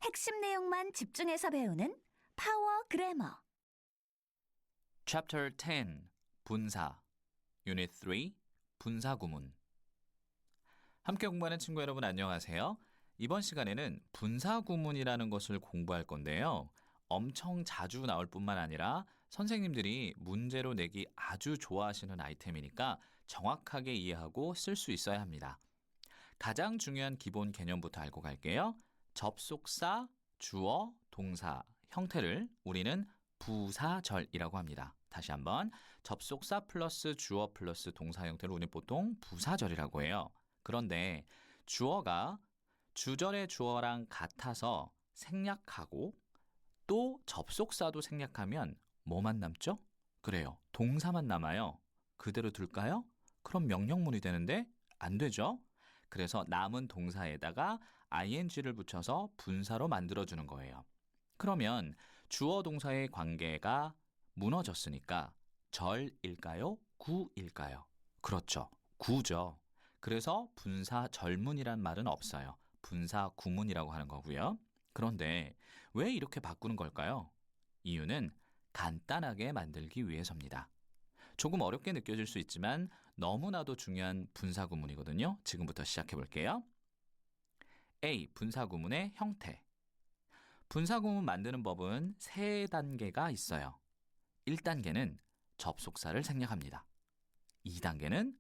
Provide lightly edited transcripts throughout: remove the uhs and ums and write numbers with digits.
핵심 내용만 집중해서 배우는 파워 그래머. Chapter 10 분사 Unit 3 분사 구문. 함께 공부하는 친구 여러분 안녕하세요. 이번 시간에는 분사 구문이라는 것을 공부할 건데요. 엄청 자주 나올 뿐만 아니라 선생님들이 문제로 내기 아주 좋아하시는 아이템이니까 정확하게 이해하고 쓸 수 있어야 합니다. 가장 중요한 기본 개념부터 알고 갈게요. 접속사, 주어, 동사, 형태를 우리는 부사절이라고 합니다. 다시 한번 접속사 플러스 주어 플러스 동사 형태를 우리는 보통 부사절이라고 해요. 그런데 주어가 주절의 주어랑 같아서 생략하고 또 접속사도 생략하면 뭐만 남죠? 그래요. 동사만 남아요. 그대로 둘까요? 그럼 명령문이 되는데 안 되죠? 그래서 남은 동사에다가 ing를 붙여서 분사로 만들어주는 거예요. 그러면 주어 동사의 관계가 무너졌으니까 절일까요? 구일까요? 그렇죠. 구죠. 그래서 분사절문이란 말은 없어요. 분사구문이라고 하는 거고요. 그런데 왜 이렇게 바꾸는 걸까요? 이유는 간단하게 만들기 위해서입니다. 조금 어렵게 느껴질 수 있지만 너무나도 중요한 분사구문이거든요. 지금부터 시작해 볼게요. A. 분사구문의 형태. 분사구문 만드는 법은 3단계가 있어요. 1단계는 접속사를 생략합니다. 2단계는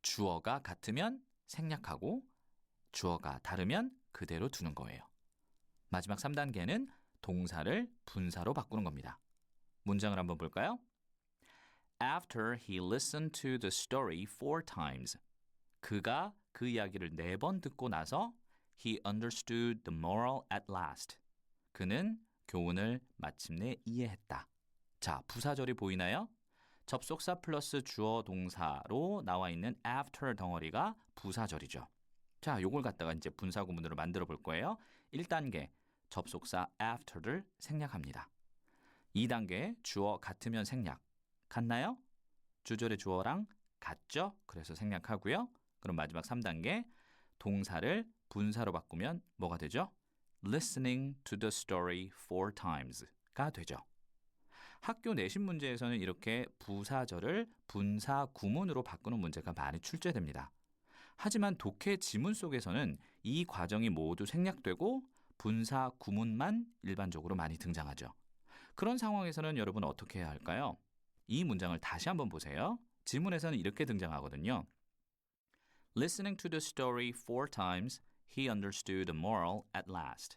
주어가 같으면 생략하고 주어가 다르면 그대로 두는 거예요. 마지막 3단계는 동사를 분사로 바꾸는 겁니다. 문장을 한번 볼까요? After he listened to the story 4 times. 그가 그 이야기를 4번 듣고 나서 he understood the moral at last. 그는 교훈을 마침내 이해했다. 자, 부사절이 보이나요? 접속사 플러스 주어 동사로 나와 있는 after 덩어리가 부사절이죠. 자, 요걸 갖다가 이제 분사구문으로 만들어 볼 거예요. 1단계 접속사 after를 생략합니다. 2단계 주어 같으면 생략. 같나요? 주절의 주어랑 같죠? 그래서 생략하고요. 그럼 마지막 3단계 동사를 분사로 바꾸면 뭐가 되죠? Listening to the story 4 times가 되죠. 학교 내신 문제에서는 이렇게 부사절을 분사 구문으로 바꾸는 문제가 많이 출제됩니다. 하지만 독해 지문 속에서는 이 과정이 모두 생략되고 분사 구문만 일반적으로 많이 등장하죠. 그런 상황에서는 여러분 어떻게 해야 할까요? 이 문장을 다시 한번 보세요. 지문에서는 이렇게 등장하거든요. Listening to the story 4 times, he understood the moral at last.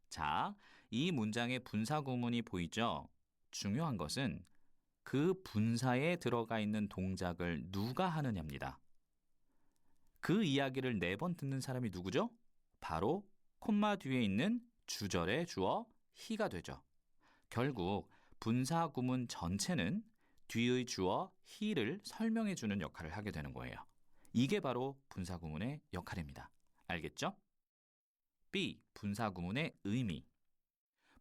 자, 이 문장의 분사 구문이 보이죠? 중요한 것은 그 분사에 들어가 있는 동작을 누가 하느냐입니다. 그 이야기를 4번 듣는 사람이 누구죠? 바로 콤마 뒤에 있는 주절의 주어 he가 되죠. 결국 분사 구문 전체는 뒤의 주어 he를 설명해 주는 역할을 하게 되는 거예요. 이게 바로 분사 구문의 역할입니다. 알겠죠? B. 분사 구문의 의미.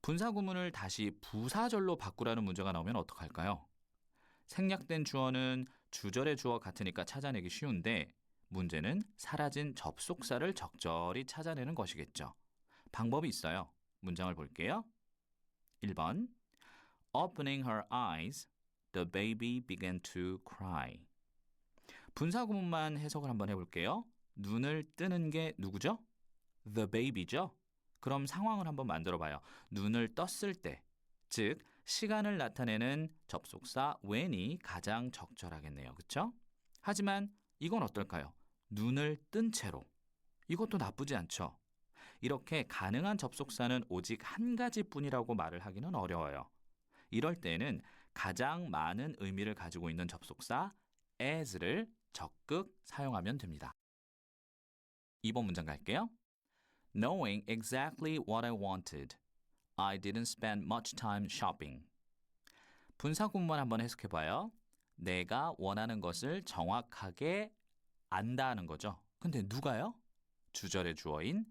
분사 구문을 다시 부사절로 바꾸라는 문제가 나오면 어떡할까요? 생략된 주어는 주절의 주어 같으니까 찾아내기 쉬운데 문제는 사라진 접속사를 적절히 찾아내는 것이겠죠. 방법이 있어요. 문장을 볼게요. 1번 Opening her eyes, the baby began to cry. 분사 구문만 해석을 한번 해볼게요. 눈을 뜨는 게 누구죠? The baby죠? 그럼 상황을 한번 만들어봐요. 눈을 떴을 때, 즉 시간을 나타내는 접속사 when이 가장 적절하겠네요. 그렇죠? 하지만 이건 어떨까요? 눈을 뜬 채로. 이것도 나쁘지 않죠? 이렇게 가능한 접속사는 오직 한 가지뿐이라고 말을 하기는 어려워요. 이럴 때는 가장 많은 의미를 가지고 있는 접속사 as를 적극 사용하면 됩니다. 2번 문장 갈게요. Knowing exactly what I wanted, I didn't spend much time shopping. 분사 구문만 한번 해석해봐요. 내가 원하는 것을 정확하게 안다는 거죠. 근데 누가요? 주절의 주어인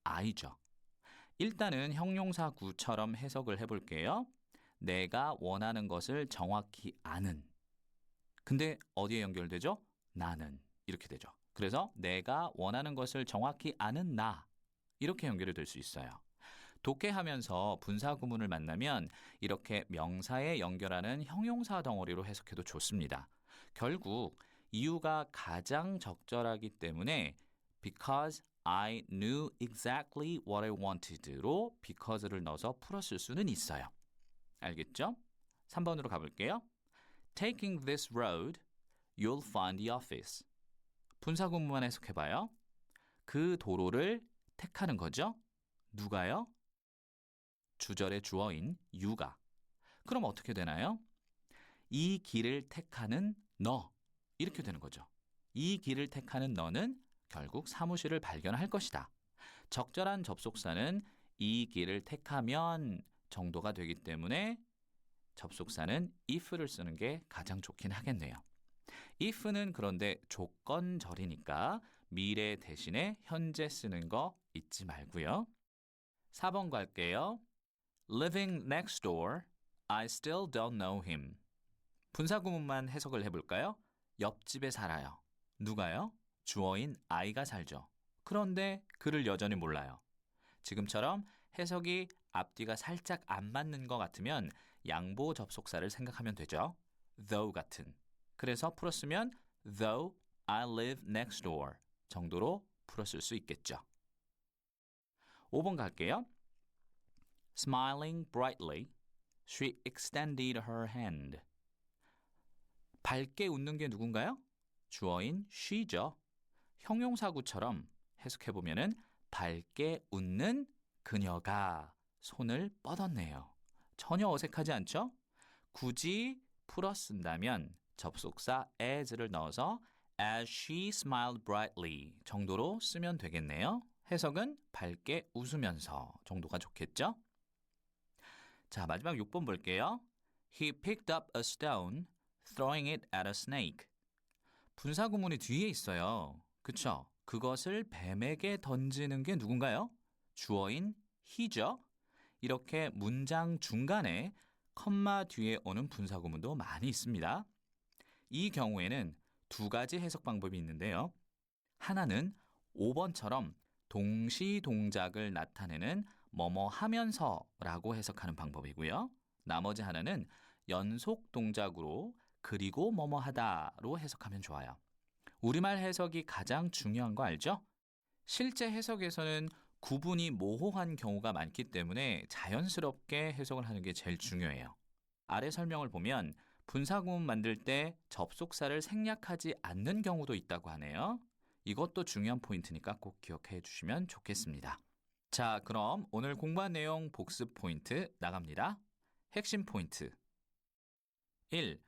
I죠. 일단은 형용사구처럼 해석을 해볼게요. 내가 원하는 것을 정확히 아는. 근데 어디에 연결되죠? 나는. 이렇게 되죠. 그래서 내가 원하는 것을 정확히 아는 나. 이렇게 연결이 될 수 있어요. 독해하면서 분사 구문을 만나면 이렇게 명사에 연결하는 형용사 덩어리로 해석해도 좋습니다. 결국 이유가 가장 적절하기 때문에 because I knew exactly what I wanted로 because를 넣어서 풀었을 수는 있어요. 알겠죠? 3번으로 가볼게요. Taking this road, you'll find the office. 분사 구문만 해석해봐요. 그 도로를 택하는 거죠? 누가요? 주절의 주어인 you가. 그럼 어떻게 되나요? 이 길을 택하는 너. 이렇게 되는 거죠. 이 길을 택하는 너는 결국 사무실을 발견할 것이다. 적절한 접속사는 이 길을 택하면 정도가 되기 때문에 접속사는 if를 쓰는 게 가장 좋긴 하겠네요. if는 그런데 조건절이니까 미래 대신에 현재 쓰는 거 잊지 말고요. 4번 갈게요. Living next door, I still don't know him. 분사 구문만 해석을 해볼까요? 옆집에 살아요. 누가요? 주어인 I가 살죠. 그런데 그를 여전히 몰라요. 지금처럼 해석이 앞뒤가 살짝 안 맞는 것 같으면 양보 접속사를 생각하면 되죠. though 같은. 그래서 풀었으면 though I live next door 정도로 풀었을 수 있겠죠. 5번 갈게요. Smiling brightly, she extended her hand. 밝게 웃는 게 누군가요? 주어인 she죠. 형용사구처럼 해석해보면은 밝게 웃는 그녀가 손을 뻗었네요. 전혀 어색하지 않죠? 굳이 풀어 쓴다면 접속사 as를 넣어서 as she smiled brightly 정도로 쓰면 되겠네요. 해석은 밝게 웃으면서 정도가 좋겠죠? 자, 마지막 6번 볼게요. He picked up a stone, throwing it at a snake. 분사 구문이 뒤에 있어요. 그쵸? 그것을 뱀에게 던지는 게 누군가요? 주어인 he죠. 이렇게 문장 중간에 컴마 뒤에 오는 분사 구문도 많이 있습니다. 이 경우에는 두 가지 해석 방법이 있는데요. 하나는 5번처럼 동시 동작을 나타내는 뭐뭐 하면서라고 해석하는 방법이고요. 나머지 하나는 연속 동작으로 그리고 뭐뭐 하다로 해석하면 좋아요. 우리말 해석이 가장 중요한 거 알죠? 실제 해석에서는 구분이 모호한 경우가 많기 때문에 자연스럽게 해석을 하는 게 제일 중요해요. 아래 설명을 보면 분사구문 만들 때 접속사를 생략하지 않는 경우도 있다고 하네요. 이것도 중요한 포인트니까 꼭 기억해 주시면 좋겠습니다. 자, 그럼 오늘 공부한 내용 복습 포인트 나갑니다. 핵심 포인트 1.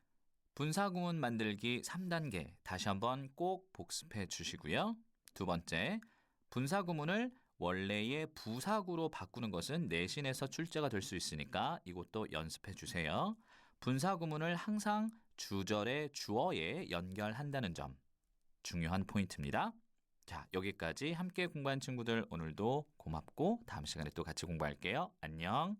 분사구문 만들기 3단계 다시 한번 꼭 복습해 주시고요. 두 번째, 분사구문을 원래의 부사구로 바꾸는 것은 내신에서 출제가 될 수 있으니까 이것도 연습해 주세요. 분사구문을 항상 주절의 주어에 연결한다는 점 중요한 포인트입니다. 자, 여기까지 함께 공부한 친구들 오늘도 고맙고 다음 시간에 또 같이 공부할게요. 안녕.